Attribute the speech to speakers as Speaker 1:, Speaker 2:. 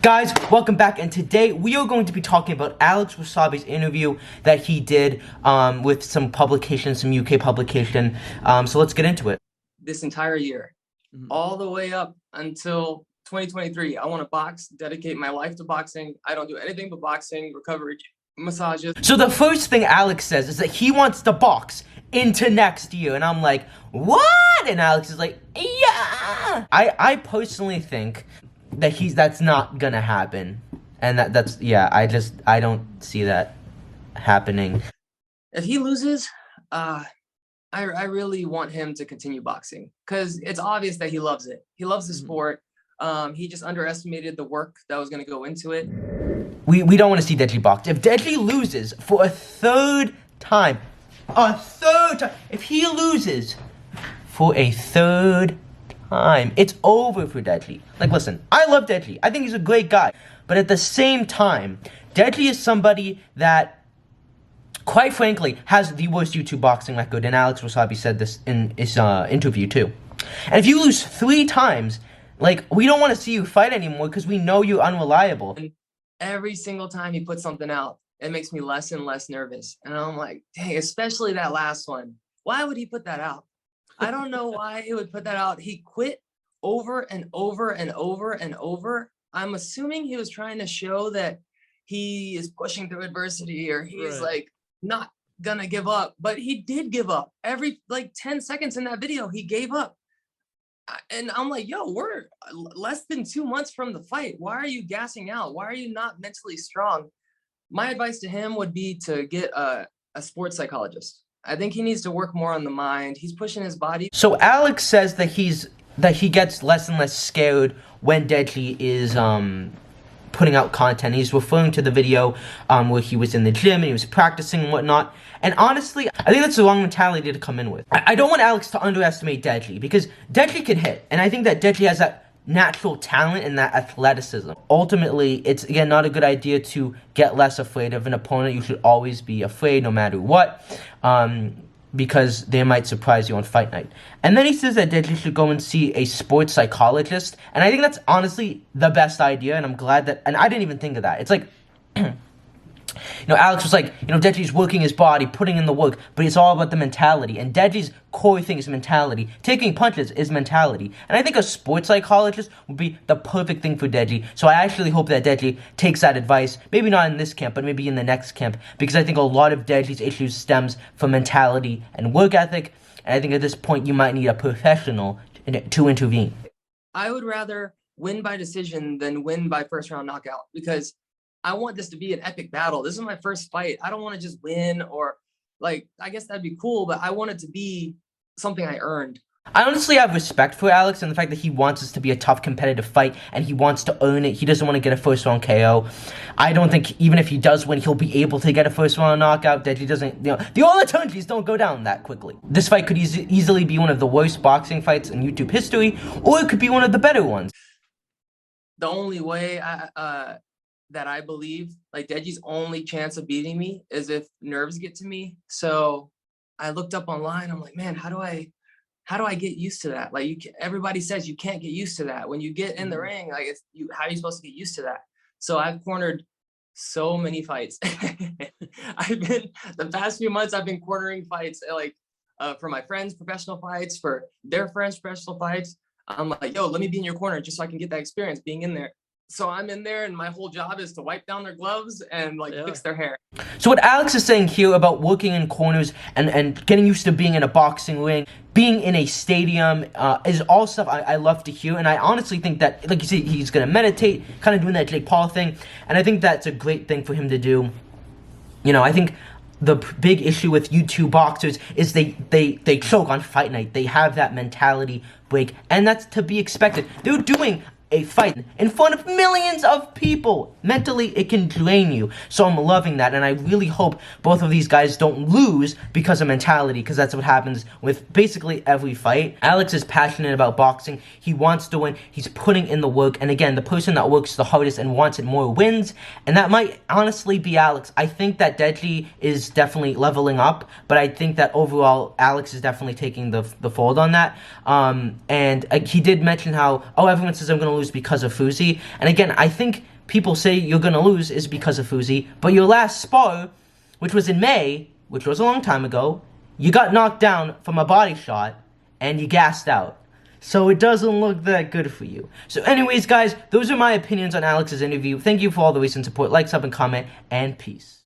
Speaker 1: Guys, welcome back, and today we are going to be talking about Alex Wassabi's interview that he did with some publication, some UK publication. So let's get into it.
Speaker 2: This entire year, all the way up until 2023, I want to box, dedicate my life to boxing. I don't do anything but boxing, recovery, massages.
Speaker 1: So the first thing Alex says is that he wants to box into next year, and I'm like, what? And Alex is like, yeah. I personally think that that's not gonna happen, and that's I don't see that happening.
Speaker 2: If he loses, I really want him to continue boxing because it's obvious that he loves it. He loves the sport. He just underestimated the work that was gonna go into it.
Speaker 1: We don't want to see Deji box. If Deji loses for a third time, if he loses for a third time, it's over for Deji. Like, listen, I love Deji. I think he's a great guy. But at the same time, Deji is somebody that, quite frankly, has the worst YouTube boxing record. And Alex Wassabi said this in his interview, too. And if you lose 3 times, like, we don't want to see you fight anymore because we know you're unreliable.
Speaker 2: And every single time he puts something out, it makes me less and less nervous. And I'm like, dang, especially that last one. Why would he put that out? I don't know why he would put that out. He quit over and over and over and over. I'm assuming he was trying to show that he is pushing through adversity, or he's like not gonna give up. But he did give up. Every like 10 seconds in that video, he gave up. And I'm like, yo, we're less than 2 months from the fight. Why are you gassing out? Why are you not mentally strong? My advice to him would be to get a sports psychologist. I think he needs to work more on the mind. He's pushing his body.
Speaker 1: So Alex says that he gets less and less scared when Deji is putting out content. He's referring to the video where he was in the gym and he was practicing and whatnot. And honestly, I think that's the wrong mentality to come in with. I don't want Alex to underestimate Deji, because Deji can hit, and I think that Deji has that natural talent and that athleticism. Ultimately, it's, again, not a good idea to get less afraid of an opponent. You should always be afraid no matter what, because they might surprise you on fight night. And then he says that Deji should go and see a sports psychologist, and I think that's honestly the best idea, and I'm glad that, and I didn't even think of that. It's like, you know, Alex was like, you know, Deji's working his body, putting in the work, but it's all about the mentality. And Deji's core thing is mentality. Taking punches is mentality. And I think a sports psychologist would be the perfect thing for Deji. So I actually hope that Deji takes that advice. Maybe not in this camp, but maybe in the next camp. Because I think a lot of Deji's issues stems from mentality and work ethic. And I think at this point, you might need a professional to intervene.
Speaker 2: I would rather win by decision than win by first round knockout, because I want this to be an epic battle. This is my first fight. I don't want to just win, or like, I guess that'd be cool, but I want it to be something I earned.
Speaker 1: I honestly have respect for Alex and the fact that he wants this to be a tough competitive fight and he wants to earn it. He doesn't want to get a first round KO. I don't think even if he does win, he'll be able to get a first round knockout. That he doesn't, you know, the opportunities don't go down that quickly. This fight could easily be one of the worst boxing fights in YouTube history, or it could be one of the better ones.
Speaker 2: The only way that I believe, like, Deji's only chance of beating me is if nerves get to me. So I looked up online. I'm like, man, how do I get used to that? Like, everybody says you can't get used to that. When you get in the ring, like, how are you supposed to get used to that? So I've cornered so many fights. The past few months, I've been cornering fights, like, for my friends' professional fights, for their friends' professional fights. I'm like, yo, let me be in your corner just so I can get that experience being in there. So I'm in there, and my whole job is to wipe down their gloves and fix their hair.
Speaker 1: So what Alex is saying here about working in corners and getting used to being in a boxing ring, being in a stadium, is all stuff I love to hear. And I honestly think that, like you see, he's going to meditate, kind of doing that Jake Paul thing. And I think that's a great thing for him to do. You know, I think the big issue with YouTube boxers is they choke on fight night. They have that mentality break, and that's to be expected. They're doing a fight in front of millions of people. Mentally, it can drain you. So I'm loving that, and I really hope both of these guys don't lose because of mentality, because that's what happens with basically every fight. Alex is passionate about boxing. He wants to win. He's putting in the work, and again, the person that works the hardest and wants it more wins, and that might honestly be Alex. I think that Deji is definitely leveling up, but I think that overall, Alex is definitely taking the fold on that. And he did mention how, everyone says I'm going to lose because of Fuzi. And again, I think people say you're gonna lose is because of Fuzi. But your last spar, which was in May, which was a long time ago, you got knocked down from a body shot and you gassed out. So it doesn't look that good for you. So anyways, guys, those are my opinions on Alex's interview. Thank you for all the recent support. Like, sub, and comment, and peace.